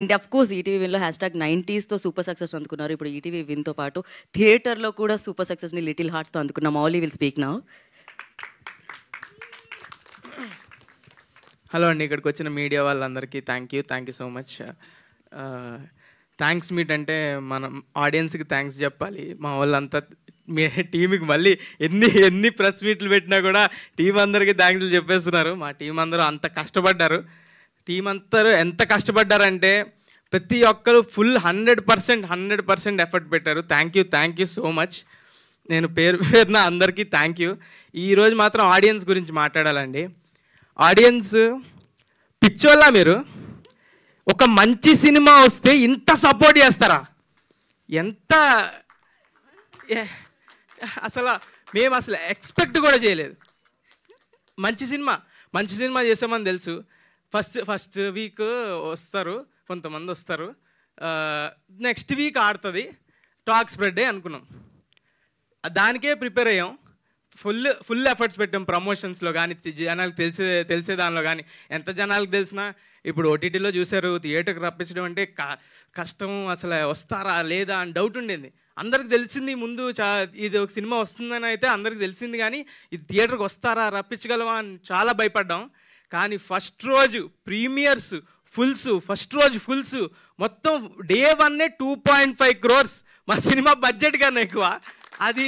And of course ETV విన్లో #90sతో super success అందుకున్నారు. ఇప్పుడు ఈటీవీ విన్తో పాటు థియేటర్లో కూడా సూపర్ సక్సెస్ని లిటిల్ హార్ట్స్తో అందుకున్న Mouli will speak now. Hello అండి, ఇక్కడికి వచ్చిన మీడియా వాళ్ళందరికీ thank you so much. Thanks meet అంటే మనం ఆడియన్స్కి థ్యాంక్స్ చెప్పాలి. మా వాళ్ళంతా మీ టీంకి మళ్ళీ ఎన్ని ప్రెస్ మీట్లు పెట్టినా కూడా టీం అందరికీ థ్యాంక్స్లు చెప్పేస్తున్నారు. మా టీం అందరూ అంత కష్టపడ్డారు. టీం అందరూ ఎంత కష్టపడ్డారంటే ప్రతి ఒక్కరు ఫుల్ 100% ఎఫర్ట్ పెట్టారు. Thank you so much. నేను పేరున అందరికీ థ్యాంక్ యూ. ఈరోజు మాత్రం ఆడియన్స్ గురించి మాట్లాడాలండి. ఆడియన్స్ పిచ్చోళ్ళ మీరు ఒక మంచి సినిమా వస్తే ఇంత సపోర్ట్ చేస్తారా? ఎంత మేము అసలు ఎక్స్పెక్ట్ కూడా చేయలేదు. మంచి సినిమా చేసామని తెలుసు. ఫస్ట్ వీక్ వస్తారు, కొంతమంది వస్తారు, నెక్స్ట్ వీక్ ఆడుతుంది, టాక్ స్ప్రెడ్ అనుకున్నాం. దానికే ప్రిపేర్ అయ్యాం. ఫుల్ ఎఫర్ట్స్ పెట్టాం ప్రమోషన్స్లో కానీ, జనాలకు తెలిసే దానిలో కానీ. ఎంత జనాలకు తెలిసినా ఇప్పుడు ఓటీటీలో చూశారు, థియేటర్కి రప్పించడం అంటే కష్టం. అసలు వస్తారా లేదా అని డౌట్ ఉండేది. అందరికి తెలిసింది ముందు, ఇది ఒక సినిమా వస్తుందని అయితే అందరికి తెలిసింది, కానీ ఇది థియేటర్కి వస్తారా, రప్పించగలమా అని చాలా భయపడ్డాం. కానీ ఫస్ట్ రోజు ప్రీమియర్స్ ఫుల్స్ మొత్తం డే 1 2.5 crores. మా సినిమా బడ్జెట్ కన్నా ఎక్కువ. అది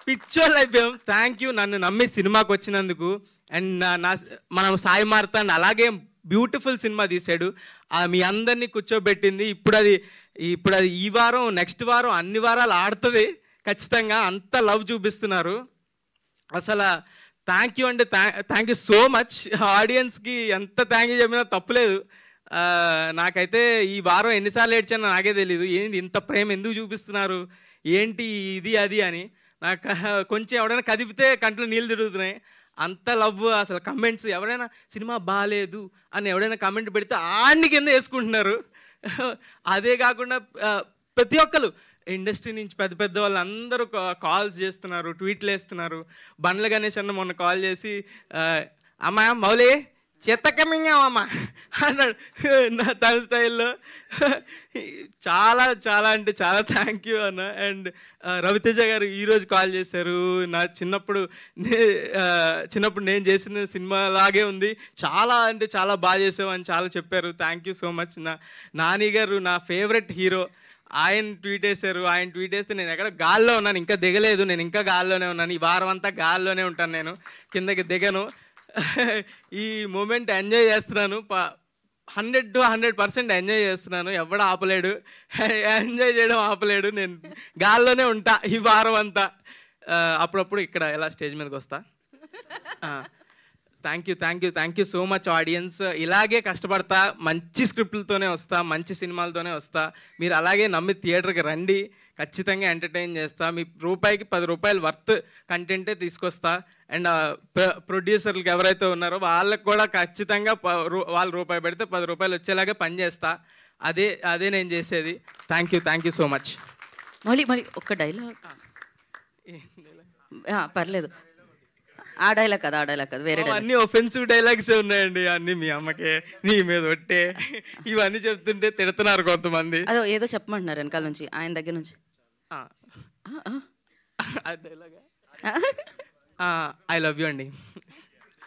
పిక్చర్లు అయిపోయాం. థ్యాంక్ యూ నన్ను నమ్మి సినిమాకి వచ్చినందుకు. అండ్ మనం సాయి మార్తాండ్ అలాగే బ్యూటిఫుల్ సినిమా తీశాడు. మీ అందరినీ కూర్చోబెట్టింది. ఇప్పుడు అది ఈ వారం, నెక్స్ట్ వారం, అన్ని వారాలు ఆడుతుంది ఖచ్చితంగా. అంత లవ్ చూపిస్తున్నారు. అసలు థ్యాంక్ యూ అంటే థ్యాంక్ యూ సో మచ్. ఆడియన్స్కి ఎంత థ్యాంక్ యూ చెప్పినా తప్పులేదు. నాకైతే ఈ వారం ఎన్నిసార్లు ఏడ్చానో నాకే తెలీదు. ఏంటి ఇంత ప్రేమ ఎందుకు చూపిస్తున్నారు, ఏంటి ఇది అది అని. నాకు కొంచెం ఎవడైనా కదిపితే కంట్లో నీళ్ళు తిరుగుతున్నాయి. అంత లవ్. అసలు కమెంట్స్ ఎవరైనా సినిమా బాగాలేదు అని ఎవడైనా కమెంట్ పెడితే ఆడిని కింద వేసుకుంటున్నారు. అదే కాకుండా ప్రతి ఒక్కరు ఇండస్ట్రీ నుంచి పెద్ద వాళ్ళు అందరూ కాల్స్ చేస్తున్నారు, ట్వీట్లు వేస్తున్నారు. బండ్ల గణేష్ అన్న మొన్న కాల్ చేసి, అమ్మా మౌలి చెత్తకమింగామమ్మా అన్నాడు తన స్టైల్లో. చాలా అంటే చాలా థ్యాంక్ యూ అన్న. అండ్ రవితేజ గారు ఈరోజు కాల్ చేశారు. నా చిన్నప్పుడు నేను చేసిన సినిమా లాగే ఉంది, చాలా అంటే చాలా బాగా చేసావు అని చాలా చెప్పారు. Thank you so much. Nani గారు నా ఫేవరెట్ హీరో, ఆయన ట్వీట్ వేశారు. ఆయన ట్వీట్ వేస్తే నేను ఎక్కడ గాల్లో ఉన్నాను, ఇంకా దిగలేదు. నేను ఇంకా గాల్లోనే ఉన్నాను. ఈ వారం అంతా గాల్లోనే ఉంటాను, నేను కిందకి దిగను. ఈ మూమెంట్ ఎంజాయ్ చేస్తున్నాను. 100% ఎంజాయ్ చేస్తున్నాను. ఎవడు ఆపలేడు, ఎంజాయ్ చేయడం ఆపలేడు. నేను గాల్లోనే ఉంటా ఈ వారం అంతా. అప్పుడప్పుడు ఇక్కడ ఎలా స్టేజ్ మీదకి వస్తా. Thank you so much audience. ఇలాగే కష్టపడతా, మంచి స్క్రిప్ట్లతోనే వస్తా, మంచి సినిమాలతోనే వస్తా. మీరు అలాగే నమ్మి థియేటర్కి రండి, ఖచ్చితంగా ఎంటర్టైన్ చేస్తా. మీ రూపాయికి 10 రూపాయలు వర్త్ కంటెంటే తీసుకొస్తా. అండ్ ప్రొడ్యూసర్లకు ఎవరైతే ఉన్నారో వాళ్ళకి కూడా ఖచ్చితంగా వాళ్ళు రూపాయి పెడితే 10 రూపాయలు వచ్చేలాగా పనిచేస్తా. అదే నేను చేసేది. Thank you so much. మళ్ళీ ఒక్క డైలాగ్ పర్లేదు. ఆ డైలాగ్ కాదు, వేరే డైలాగ్. అన్ని ఒఫెన్సివ్ డైలాగ్స్ ఉన్నాయండి. అన్ని మీ అమ్మకే, నీ మీద ఒట్టే, ఇవన్నీ చెప్తుంటే తిడుతున్నారు కొంతమంది. అదో ఏదో చెప్పమంటున్నారు వెనకాల నుంచి, ఆయన దగ్గర నుంచి. ఐ లవ్ యూ అండి.